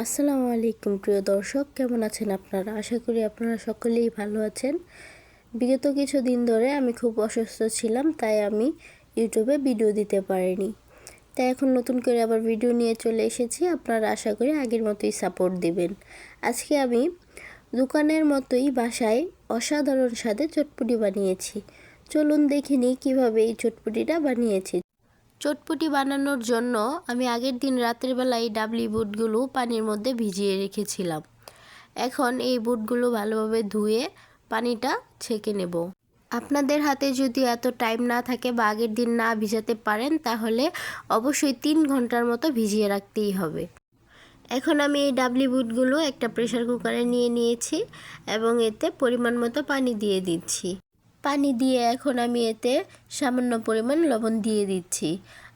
আসসালামু আলাইকুম প্রিয় দর্শক, কেমন আছেন আপনারা? আশা করি আপনারা সকলেই ভালো আছেন। বিগত কিছুদিন ধরে আমি খুব অসুস্থ ছিলাম, তাই আমি ইউটিউবে ভিডিও দিতে পারিনি। তাই এখন নতুন করে আবার ভিডিও নিয়ে চলে এসেছি। আপনারা আশা করি আগের মতোই সাপোর্ট দিবেন। আজকে আমি দোকানের মতোই বাসায় অসাধারণ স্বাদে চটপটি বানিয়েছি। চলুন দেখে নিই কীভাবে এই চটপটিটা বানিয়েছি। চটপটি বানানোর জন্য আমি আগের দিন রাতের বেলায় ডাবলি বুটগুলো পানির মধ্যে ভিজিয়ে রেখেছিলাম। এখন এই বুটগুলো ভালোভাবে ধুয়ে পানিটা ছেঁকে নেব। আপনাদের হাতে যদি এত টাইম না থাকে বা আগের দিন না ভিজাতে পারেন, তাহলে অবশ্যই 3 ঘন্টার মতো ভিজিয়ে রাখতেই হবে। এখন আমি এই ডাবলি বুটগুলো একটা প্রেসার কুকারে নিয়ে নিয়েছি এবং এতে পরিমাণ মতো পানি দিয়ে দিচ্ছি। পানি দিয়ে এখন আমি এতে সামান্য পরিমাণ লবণ দিয়ে দিচ্ছি।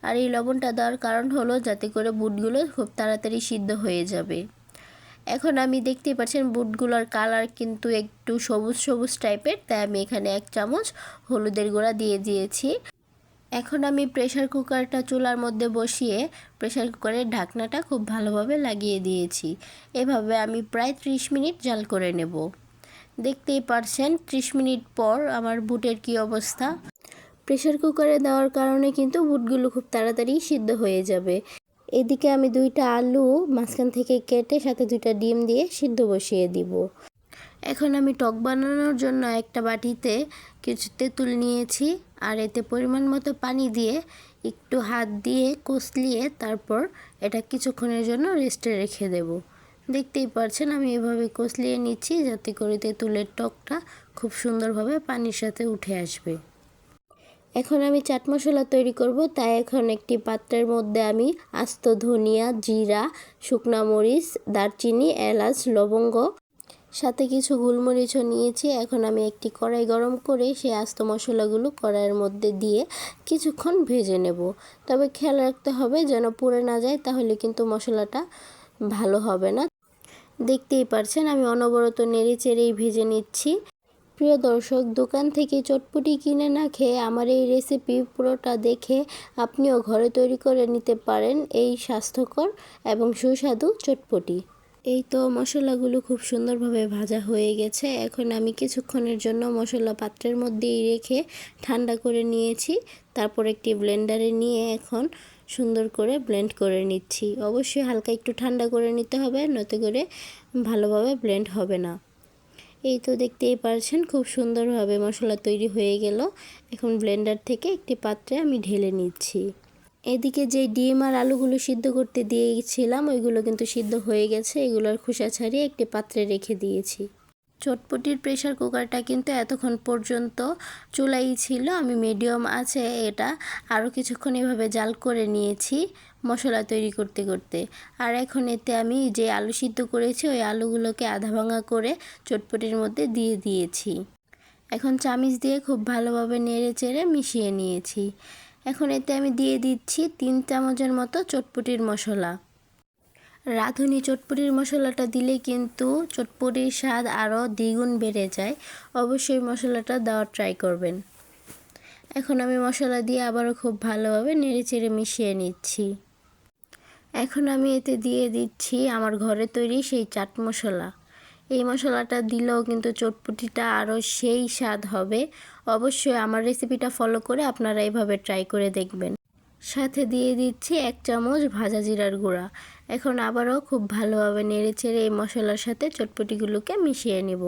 আর এই লবণটা দেওয়ার কারণ হলো যাতে করে বুটগুলো খুব তাড়াতাড়ি সিদ্ধ হয়ে যাবে। এখন আমি দেখতেই পাচ্ছেন বুটগুলোর কালার কিন্তু একটু সবুজ সবুজ টাইপের, তাই আমি এখানে 1 চামচ হলুদের গুঁড়া দিয়ে দিয়েছি। এখন আমি প্রেসার কুকারটা চুলার মধ্যে বসিয়ে প্রেসার কুকারের ঢাকনাটা খুব ভালোভাবে লাগিয়ে দিয়েছি। এভাবে আমি প্রায় 30 মিনিট জাল করে নেব। দেখতেই পারছেন 30 মিনিট পর আমার বুটের কি অবস্থা। প্রেসার কুকারে দেওয়ার কারণে কিন্তু বুটগুলো খুব তাড়াতাড়ি সিদ্ধ হয়ে যাবে। এদিকে আমি 2টা আলু মাঝখান থেকে কেটে সাথে 2টা ডিম দিয়ে সিদ্ধ বসিয়ে দিব। এখন আমি টক বানানোর জন্য একটা বাটিতে কিছু তেঁতুল নিয়েছি আর এতে পরিমাণ মতো পানি দিয়ে একটু হাত দিয়ে কষলিয়ে তারপর এটা কিছুক্ষণের জন্য রেস্টে রেখে দেব। দেখতেই পাচ্ছেন আমি এভাবে কষলিয়ে নিচ্ছি যাতে করে তেঁতুলের টকটা খুব সুন্দরভাবে পানির সাথে উঠে আসবে। এখন আমি চাট মশলা তৈরি করব, তাই এখন একটি পাত্রের মধ্যে আমি আস্ত ধনিয়া, জিরা, শুকনা মরিচ, দারচিনি, এলাচ, লবঙ্গ সাথে কিছু গোলমরিচও নিয়েছি। এখন আমি একটি কড়াই গরম করে সেই আস্ত মশলাগুলো কড়াইয়ের মধ্যে দিয়ে কিছুক্ষণ ভেজে নেব। তবে খেয়াল রাখতে হবে যেন পুড়ে না যায়, তাহলে কিন্তু মশলাটা ভালো হবে না। দেখতেই পারছেন আমি অনবরত নেড়ে চেড়েই ভেজে নিচ্ছি। প্রিয় দর্শক, দোকান থেকে চটপটি কিনে না খেয়ে আমার এই রেসিপি পুরোটা দেখে আপনিও ঘরে তৈরি করে নিতে পারেন এই স্বাস্থ্যকর এবং সুস্বাদু চটপটি। এই তো মশলাগুলো খুব সুন্দরভাবে ভাজা হয়ে গেছে। এখন আমি কিছুক্ষণের জন্য মশলা পাত্রের মধ্যেই রেখে ঠান্ডা করে নিয়েছি। তারপর একটি ব্লেন্ডারে নিয়ে এখন সুন্দর করে ব্লেন্ড করে নিচ্ছি। অবশ্যই হালকা একটু ঠান্ডা করে নিতে হবে, নয়তো করে ভালোভাবে ব্লেন্ড হবে না। এই তো দেখতেই পারছেন খুব সুন্দরভাবে মশলা তৈরি হয়ে গেল। এখন ব্লেন্ডার থেকে একটি পাত্রে আমি ঢেলে নিচ্ছি। এদিকে যে ডিম আর আলুগুলো সিদ্ধ করতে দিয়েছিলাম ওইগুলো কিন্তু সিদ্ধ হয়ে গেছে। এগুলোর খোসা ছাড়িয়ে একটি পাত্রে রেখে দিয়েছি। চটপটির প্রেসার কুকারটা কিন্তু এতক্ষণ পর্যন্ত চুলাই ছিল। আমি মিডিয়াম আছে এটা আরও কিছুক্ষণ এভাবে জাল করে নিয়েছি মশলা তৈরি করতে করতে। আর এখন এতে আমি যে আলু সিদ্ধ করেছি ওই আলুগুলোকে আধা ভাঙা করে চটপটির মধ্যে দিয়ে দিয়েছি। এখন চামিচ দিয়ে খুব ভালোভাবে নেড়ে চেড়ে মিশিয়ে নিয়েছি। এখন এতে আমি দিয়ে দিচ্ছি 3 চামচের মতো চটপটির মশলা। রাঁধুনি চটপটির মশলাটা দিলে কিন্তু চটপটির স্বাদ আরও দ্বিগুণ বেড়ে যায়। অবশ্যই মশলাটা দেওয়ার ট্রাই করবেন। এখন আমি মশলা দিয়ে আবারও খুব ভালোভাবে নেড়েচেড়ে মিশিয়ে নিচ্ছি। এখন আমি এতে দিয়ে দিচ্ছি আমার ঘরে তৈরি সেই চাট মশলা। এই মশলাটা দিলেও কিন্তু চটপটিটা আরও সেই স্বাদ হবে। অবশ্যই আমার রেসিপিটা ফলো করে আপনারা এভাবে ট্রাই করে দেখবেন। সাথে দিয়ে দিচ্ছি 1 চামচ ভাজা জিরার গুঁড়া। এখন আবারও খুব ভালোভাবে নেড়েচেড়ে এই মশলার সাথে চটপটিগুলোকে মিশিয়ে নেব।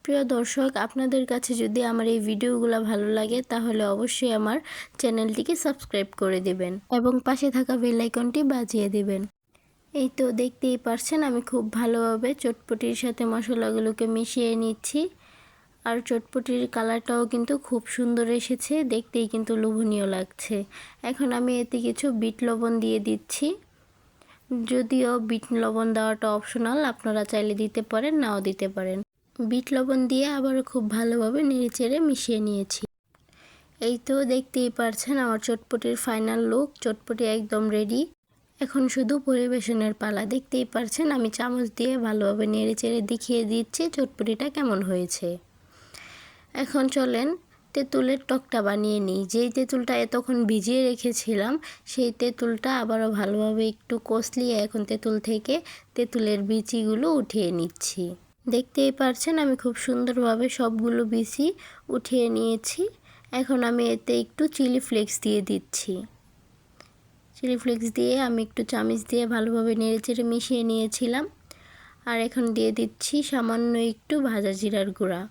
প্রিয় দর্শক, আপনাদের কাছে যদি আমার এই ভিডিওগুলো ভালো লাগে তাহলে অবশ্যই আমার চ্যানেলটিকে সাবস্ক্রাইব করে দিবেন এবং পাশে থাকা বেল আইকনটি বাজিয়ে দিবেন। এই তো দেখতেই পারছেন আমি খুব ভালোভাবে চটপটির সাথে মশলাগুলোকে মিশিয়ে নিচ্ছি। আর চটপটির কালারটাও কিন্তু খুব সুন্দর এসেছে, দেখতেই কিন্তু লোভনীয় লাগছে। এখন আমি এতে কিছু বিট লবণ দিয়ে দিচ্ছি। যদিও বিট লবণ দেওয়াটা অপশনাল, আপনারা চাইলে দিতে পারেন, নাও দিতে পারেন। বিট লবণ দিয়ে আবারও খুব ভালোভাবে নেড়েচেড়ে মিশিয়ে নিয়েছি। এই তো দেখতেই পারছেন আমার চটপটির ফাইনাল লুক। চটপটি একদম রেডি। এখন শুধু পরিবেশনের পালা। দেখতেই পারছেন আমি চামচ দিয়ে ভালোভাবে নেড়েচেড়ে দেখিয়ে দিচ্ছি চটপটিটা কেমন হয়েছে। এখন চলেন তেঁতুলের টকটা বানিয়ে নিই। যেই তেঁতুলটা এতক্ষণ ভিজিয়ে রেখেছিলাম সেই তেঁতুলটা আবারও ভালোভাবে একটু কষলিয়ে এখন তেঁতুল থেকে তেঁতুলের বিচিগুলো উঠিয়ে নিচ্ছি। দেখতেই পারছেন আমি খুব সুন্দরভাবে সবগুলো বিচি উঠিয়ে নিয়েছি। এখন আমি এতে একটু চিলি ফ্লেক্স দিয়ে দিচ্ছি। চিলি ফ্লেক্স দিয়ে আমি একটু চামচ দিয়ে ভালোভাবে নেড়েচেড়ে মিশিয়ে নিয়েছিলাম। আর এখন দিয়ে দিচ্ছি সামান্য একটু ভাজা জিরার গুঁড়া।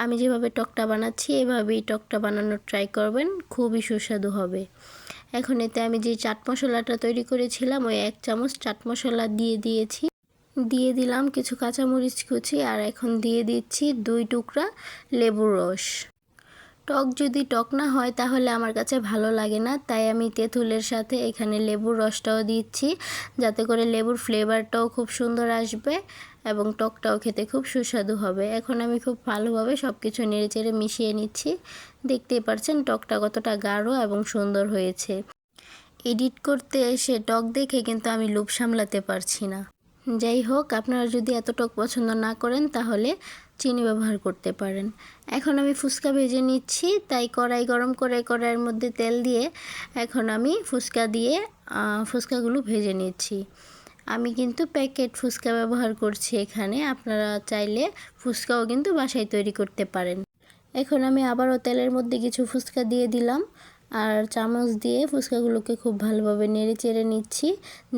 আমি যেভাবে টকটা বানাচ্ছি এভাবেই টকটা বানানোর ট্রাই করবেন, খুবই সুস্বাদু হবে। এখন এতে আমি যে চাট মশলাটা তৈরি করেছিলাম ওই 1 চামচ চাট মশলা দিয়ে দিয়েছি। দিয়ে দিলাম কিছু কাঁচামরিচ কুচি আর এখন দিয়ে দিচ্ছি 2 টুকরা লেবুর রস। টক যদি টক না হয় তাহলে আমার কাছে ভালো লাগে না, তাই আমি তেঁতুলের সাথে এখানে লেবুর রসটাও দিচ্ছি যাতে করে লেবুর ফ্লেভারটাও খুব সুন্দর আসবে এবং টকটাও খেতে খুব সুস্বাদু হবে। এখন আমি খুব ভালোভাবে সব কিছু নেড়েচেড়ে মিশিয়ে নিচ্ছি। দেখতেই পাচ্ছেন টকটা কতটা গাঢ় এবং সুন্দর হয়েছে। এডিট করতে এসে টক দেখে কিন্তু আমি লোভ সামলাতে পারছি না। যাই হোক, আপনারা যদি এত টক পছন্দ না করেন তাহলে চিনি ব্যবহার করতে পারেন। এখন আমি ফুচকা ভেজে নিচ্ছি, তাই কড়াই গরম করে কড়াইয়ের মধ্যে তেল দিয়ে এখন আমি ফুচকাগুলো ভেজে নিচ্ছি। আমি কিন্তু প্যাকেট ফুচকা ব্যবহার করছি এখানে, আপনারা চাইলে ফুচকাও কিন্তু বাসায় তৈরি করতে পারেন। এখন আমি আবারও তেলের মধ্যে কিছু ফুচকা দিয়ে দিলাম আর চামচ দিয়ে ফুচকাগুলোকে খুব ভালোভাবে নেড়ে চেড়ে নিচ্ছি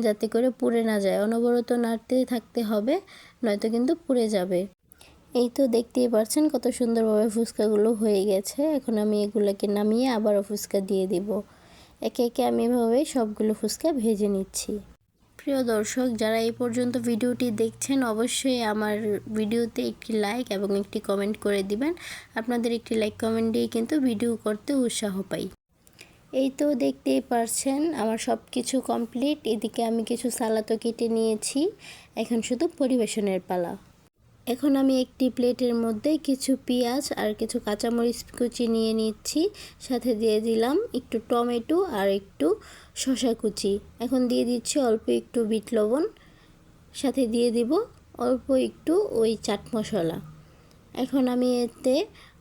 যাতে করে পুড়ে না যায়। অনবরত নাড়তে থাকতে হবে, নয়তো কিন্তু পুড়ে যাবে। এই তো দেখতেই পাচ্ছেন কত সুন্দরভাবে ফুচকাগুলো হয়ে গেছে। এখন আমি এগুলোকে নামিয়ে আবারও ফুচকা দিয়ে দিব। একে একে আমি এভাবে সবগুলো ফুচকা ভেজে নিচ্ছি। প্রিয় দর্শক, যারা এই পর্যন্ত ভিডিওটি দেখছেন অবশ্যই আমার ভিডিওতে একটি লাইক এবং একটি কমেন্ট করে দিবেন। আপনাদের একটি লাইক কমেন্ট দিয়ে কিন্তু ভিডিও করতে উৎসাহ পাই। এই তো দেখতেই পারছেন আমার সব কিছু কমপ্লিট। এদিকে আমি কিছু সালাদও কেটে নিয়েছি, এখন শুধু পরিবেশনের পালা। এখন আমি একটি প্লেটের মধ্যে কিছু পেঁয়াজ আর কিছু কাঁচামরিচ কুচি নিয়ে নিচ্ছি, সাথে দিয়ে দিলাম একটু টমেটো আর একটু শসা কুচি। এখন দিয়ে দিচ্ছি অল্প একটু বিট লবণ, সাথে দিয়ে দিব অল্প একটু ওই চাট মশলা। এখন আমি এতে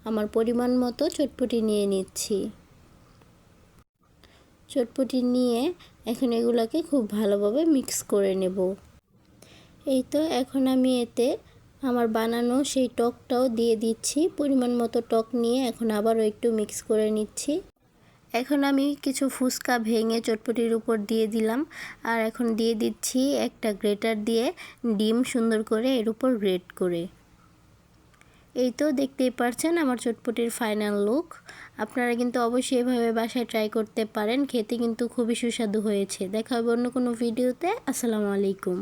আমার পরিমাণ মতো চটপটি নিয়ে নিচ্ছি। চটপটি নিয়ে এখন এগুলোকে খুব ভালোভাবে মিক্স করে নেব। এই তো এখন আমি এতে আমার বানানো সেই টকটাও দিয়ে দিচ্ছি। পরিমাণ মতো টক নিয়ে এখন আবারও একটু মিক্স করে নিচ্ছি। এখন আমি কিছু ফুচকা ভেঙে চটপটির উপর দিয়ে দিলাম আর এখন দিয়ে দিচ্ছি একটা গ্রেটার দিয়ে ডিম সুন্দর করে এর উপর গ্রেট করে। এই তো দেখতেই পারছেন আমার চটপটির ফাইনাল লুক। আপনারা কিন্তু অবশ্যই এভাবে বাসায় ট্রাই করতে পারেন, খেতে কিন্তু খুবই সুস্বাদু হয়েছে। দেখা হবে অন্য কোনো ভিডিওতে। আসসালামু আলাইকুম।